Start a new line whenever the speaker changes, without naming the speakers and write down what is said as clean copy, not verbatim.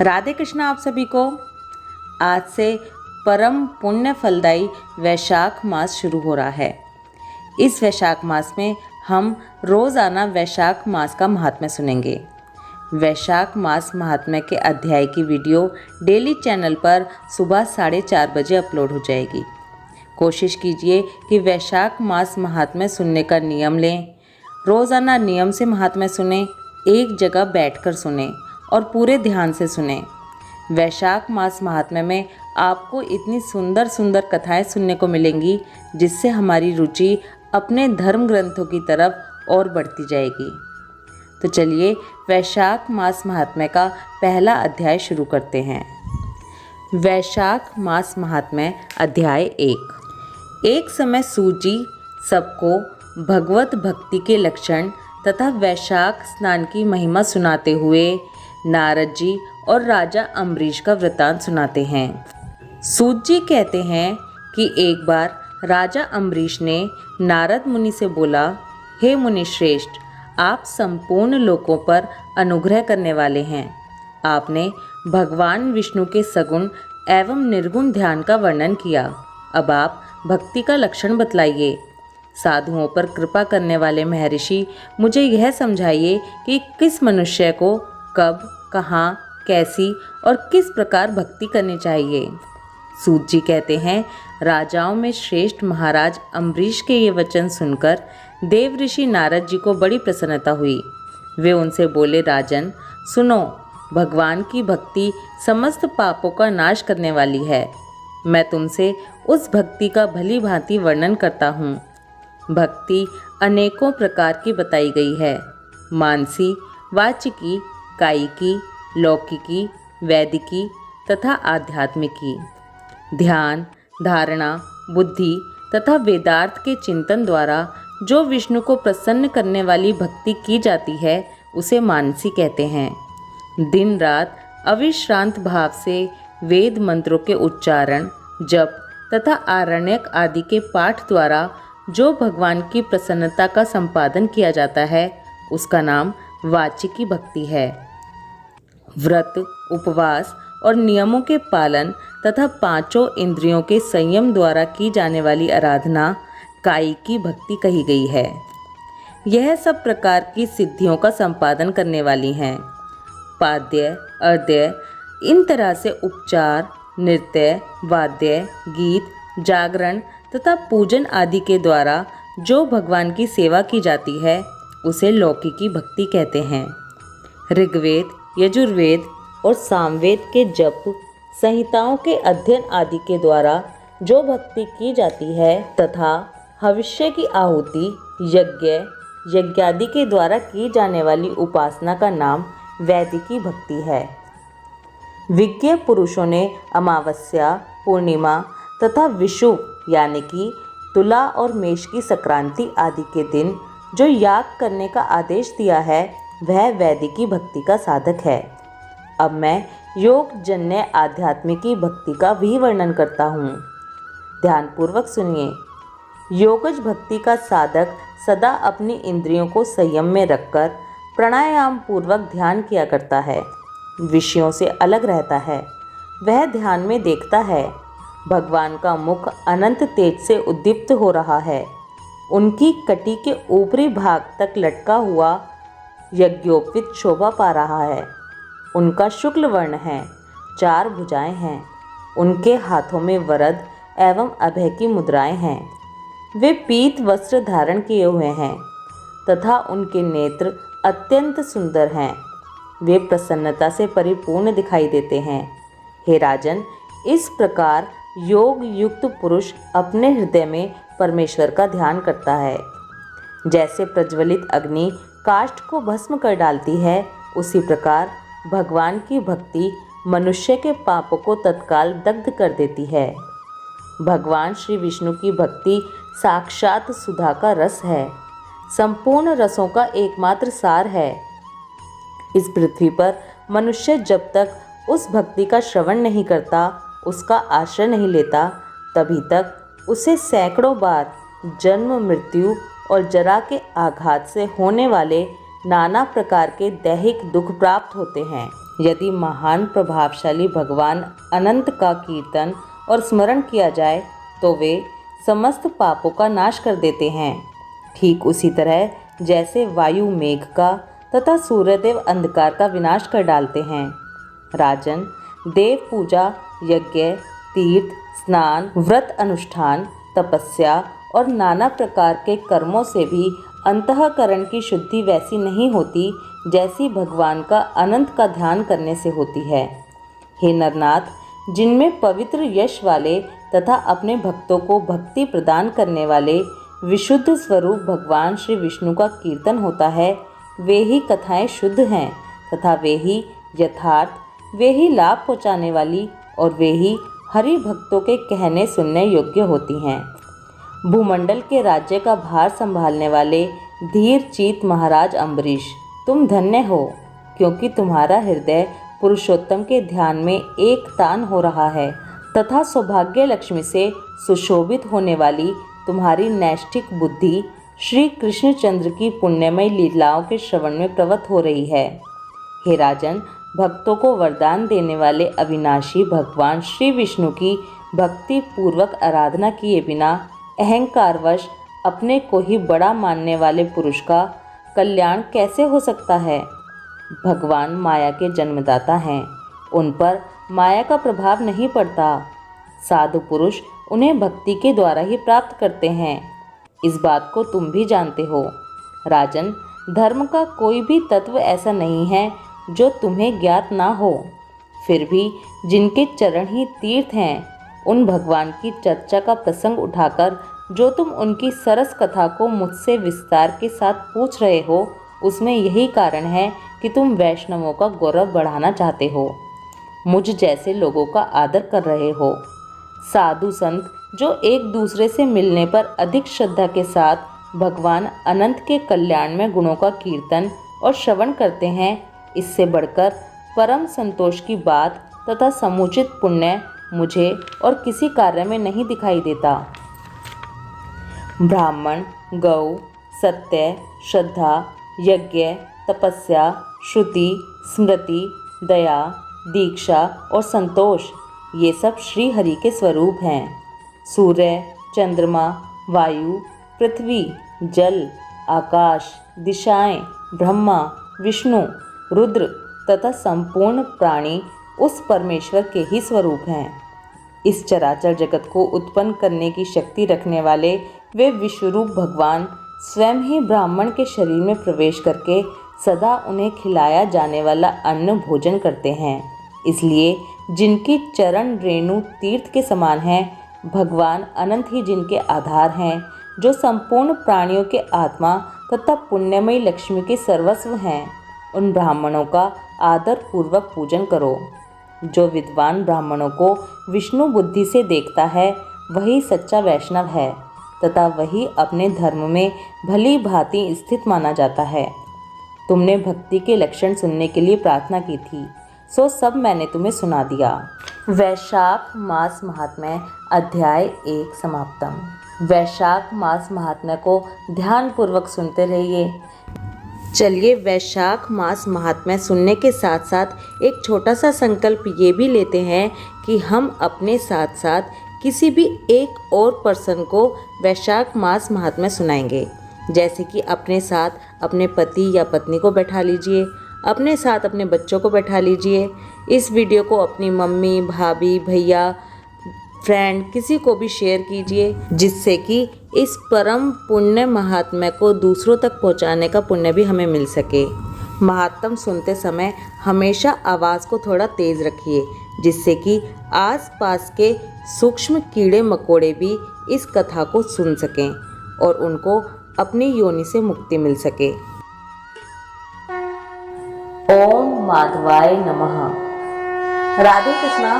राधे कृष्ण आप सभी को। आज से परम पुण्य फलदायी वैशाख मास शुरू हो रहा है। इस वैशाख मास में हम रोज़ाना वैशाख मास का महात्म्य सुनेंगे। वैशाख मास महात्म्य के अध्याय की वीडियो डेली चैनल पर सुबह 4:30 बजे अपलोड हो जाएगी। कोशिश कीजिए कि वैशाख मास महात्म्य सुनने का नियम लें। रोज़ाना नियम से महात्म्य सुने, एक जगह बैठकर सुने और पूरे ध्यान से सुने। वैशाख मास महात्म्य में आपको इतनी सुंदर सुंदर कथाएं सुनने को मिलेंगी जिससे हमारी रुचि अपने धर्म ग्रंथों की तरफ और बढ़ती जाएगी। तो चलिए वैशाख मास महात्म्य का पहला अध्याय शुरू करते हैं। वैशाख मास महात्म्य अध्याय 1। एक समय सूत जी सबको भगवत भक्ति के लक्षण तथा वैशाख स्नान की महिमा सुनाते हुए नारद जी और राजा अम्बरीश का वृतांत सुनाते हैं। सूत जी कहते हैं कि एक बार राजा अम्बरीश ने नारद मुनि से बोला, हे मुनि श्रेष्ठ, आप संपूर्ण लोकों पर अनुग्रह करने वाले हैं। आपने भगवान विष्णु के सगुण एवं निर्गुण ध्यान का वर्णन किया। अब आप भक्ति का लक्षण बतलाइए। साधुओं पर कृपा करने वाले महर्षि, मुझे यह समझाइए कि किस मनुष्य को कब, कहाँ, कैसी और किस प्रकार भक्ति करनी चाहिए। सूत जी कहते हैं, राजाओं में श्रेष्ठ महाराज अम्बरीश के ये वचन सुनकर देव ऋषि नारद जी को बड़ी प्रसन्नता हुई। वे उनसे बोले, राजन सुनो, भगवान की भक्ति समस्त पापों का नाश करने वाली है। मैं तुमसे उस भक्ति का भली भांति वर्णन करता हूँ। भक्ति अनेकों प्रकार की बताई गई है। मानसी, वाचिकी, कायिकी, लौकिकी, वैदिकी तथा आध्यात्मिकी। ध्यान, धारणा, बुद्धि तथा वेदार्थ के चिंतन द्वारा जो विष्णु को प्रसन्न करने वाली भक्ति की जाती है उसे मानसी कहते हैं। दिन रात अविश्रांत भाव से वेद मंत्रों के उच्चारण, जप तथा आरण्यक आदि के पाठ द्वारा जो भगवान की प्रसन्नता का संपादन किया जाता है उसका नाम वाचिकी भक्ति है। व्रत, उपवास और नियमों के पालन तथा पांचों इंद्रियों के संयम द्वारा की जाने वाली आराधना कायिकी भक्ति कही गई है। यह सब प्रकार की सिद्धियों का संपादन करने वाली हैं। पाद्य, अर्ध्य, इन तरह से उपचार, नृत्य, वाद्य, गीत, जागरण तथा पूजन आदि के द्वारा जो भगवान की सेवा की जाती है उसे लौकिकी भक्ति कहते हैं। ऋग्वेद, यजुर्वेद और सामवेद के जप, संहिताओं के अध्ययन आदि के द्वारा जो भक्ति की जाती है तथा भविष्य की आहुति, यज्ञ, यज्ञादि के द्वारा की जाने वाली उपासना का नाम वैदिकी भक्ति है। विज्ञ पुरुषों ने अमावस्या, पूर्णिमा तथा विषुव यानी कि तुला और मेष की संक्रांति आदि के दिन जो याग करने का आदेश दिया है वह वैदिकी भक्ति का साधक है। अब मैं योग जन्य आध्यात्मिकी भक्ति का भी वर्णन करता हूँ। ध्यानपूर्वक सुनिए। योगज भक्ति का साधक सदा अपनी इंद्रियों को संयम में रखकर प्राणायाम पूर्वक ध्यान किया करता है। विषयों से अलग रहता है। वह ध्यान में देखता है भगवान का मुख अनंत तेज से उद्दीप्त हो रहा है। उनकी कटी के ऊपरी भाग तक लटका हुआ यज्ञोपवीत शोभा पा रहा है। उनका शुक्ल वर्ण है, 4 भुजाएं हैं। उनके हाथों में वरद एवं अभय की मुद्राएं हैं। वे पीत वस्त्र धारण किए हुए हैं तथा उनके नेत्र अत्यंत सुंदर हैं। वे प्रसन्नता से परिपूर्ण दिखाई देते हैं। हे राजन, इस प्रकार योग युक्त पुरुष अपने हृदय में परमेश्वर का ध्यान करता है। जैसे प्रज्वलित अग्नि काष्ठ को भस्म कर डालती है, उसी प्रकार भगवान की भक्ति मनुष्य के पापों को तत्काल दग्ध कर देती है। भगवान श्री विष्णु की भक्ति साक्षात सुधा का रस है, संपूर्ण रसों का एकमात्र सार है। इस पृथ्वी पर मनुष्य जब तक उस भक्ति का श्रवण नहीं करता, उसका आश्रय नहीं लेता, तभी तक उसे सैकड़ों बार जन्म, मृत्यु और जरा के आघात से होने वाले नाना प्रकार के दैहिक दुख प्राप्त होते हैं। यदि महान प्रभावशाली भगवान अनंत का कीर्तन और स्मरण किया जाए तो वे समस्त पापों का नाश कर देते हैं। ठीक उसी तरह जैसे वायु मेघ का तथा सूर्यदेव अंधकार का विनाश कर डालते हैं। राजन, देव पूजा, यज्ञ, तीर्थ, स्नान, व्रत अनुष्ठान, तपस्या और नाना प्रकार के कर्मों से भी अंतःकरण की शुद्धि वैसी नहीं होती जैसी भगवान का अनंत का ध्यान करने से होती है। हे नरनाथ, जिनमें पवित्र यश वाले तथा अपने भक्तों को भक्ति प्रदान करने वाले विशुद्ध स्वरूप भगवान श्री विष्णु का कीर्तन होता है, वे ही कथाएं शुद्ध हैं तथा वे ही यथार्थ, वे ही लाभ पहुँचाने वाली और वे ही हरि भक्तों के कहने सुनने योग्य होती हैं। भूमंडल के राज्य का भार संभालने वाले धीर चीत महाराज अम्बरीश, तुम धन्य हो, क्योंकि तुम्हारा हृदय पुरुषोत्तम के ध्यान में एक तान हो रहा है तथा सौभाग्य लक्ष्मी से सुशोभित होने वाली तुम्हारी नैष्ठिक बुद्धि श्री कृष्णचंद्र की पुण्यमय लीलाओं के श्रवण में प्रवृत्त हो रही है। हे राजन, भक्तों को वरदान देने वाले अविनाशी भगवान श्री विष्णु की भक्ति पूर्वक आराधना किए बिना अहंकारवश अपने को ही बड़ा मानने वाले पुरुष का कल्याण कैसे हो सकता है। भगवान माया के जन्मदाता हैं, उन पर माया का प्रभाव नहीं पड़ता। साधु पुरुष उन्हें भक्ति के द्वारा ही प्राप्त करते हैं, इस बात को तुम भी जानते हो। राजन, धर्म का कोई भी तत्व ऐसा नहीं है जो तुम्हें ज्ञात ना हो। फिर भी जिनके चरण ही तीर्थ हैं, उन भगवान की चर्चा का प्रसंग उठाकर जो तुम उनकी सरस कथा को मुझसे विस्तार के साथ पूछ रहे हो, उसमें यही कारण है कि तुम वैष्णवों का गौरव बढ़ाना चाहते हो, मुझ जैसे लोगों का आदर कर रहे हो। साधु संत जो एक दूसरे से मिलने पर अधिक श्रद्धा के साथ भगवान अनंत के कल्याण में गुणों का कीर्तन और श्रवण करते हैं, इससे बढ़कर परम संतोष की बात तथा समुचित पुण्य मुझे और किसी कार्य में नहीं दिखाई देता। ब्राह्मण, गौ, सत्य, श्रद्धा, यज्ञ, तपस्या, श्रुति, स्मृति, दया, दीक्षा और संतोष, ये सब श्री हरि के स्वरूप हैं। सूर्य, चंद्रमा, वायु, पृथ्वी, जल, आकाश, दिशाएं, ब्रह्मा, विष्णु, रुद्र तथा संपूर्ण प्राणी उस परमेश्वर के ही स्वरूप हैं। इस चराचर जगत को उत्पन्न करने की शक्ति रखने वाले वे विश्वरूप भगवान स्वयं ही ब्राह्मण के शरीर में प्रवेश करके सदा उन्हें खिलाया जाने वाला अन्न भोजन करते हैं। इसलिए जिनकी चरण रेणु तीर्थ के समान हैं, भगवान अनंत ही जिनके आधार हैं, जो संपूर्ण प्राणियों के आत्मा तथा पुण्यमयी लक्ष्मी के सर्वस्व हैं, उन ब्राह्मणों का आदर पूर्वक पूजन करो। जो विद्वान ब्राह्मणों को विष्णु बुद्धि से देखता है, वही सच्चा वैष्णव है तथा वही अपने धर्म में भली भांति स्थित माना जाता है। तुमने भक्ति के लक्षण सुनने के लिए प्रार्थना की थी, सो सब मैंने तुम्हें सुना दिया। वैशाख मास महात्म्य अध्याय 1 समाप्तम। वैशाख मास महात्म्य को ध्यान पूर्वक सुनते रहिए। चलिए वैशाख मास महात्म्य सुनने के साथ साथ एक छोटा सा संकल्प ये भी लेते हैं कि हम अपने साथ साथ किसी भी एक और पर्सन को वैशाख मास महात्म्य सुनाएंगे। जैसे कि अपने साथ अपने पति या पत्नी को बैठा लीजिए, अपने साथ अपने बच्चों को बैठा लीजिए। इस वीडियो को अपनी मम्मी, भाभी, भैया, फ्रेंड किसी को भी शेयर कीजिए, जिससे कि इस परम पुण्य महात्म्य को दूसरों तक पहुंचाने का पुण्य भी हमें मिल सके। महात्म सुनते समय हमेशा आवाज़ को थोड़ा तेज़ रखिए, जिससे कि आसपास के सूक्ष्म कीड़े मकोड़े भी इस कथा को सुन सकें और उनको अपनी योनि से मुक्ति मिल सके। ओम माधवाय नमः। राधे कृष्णा।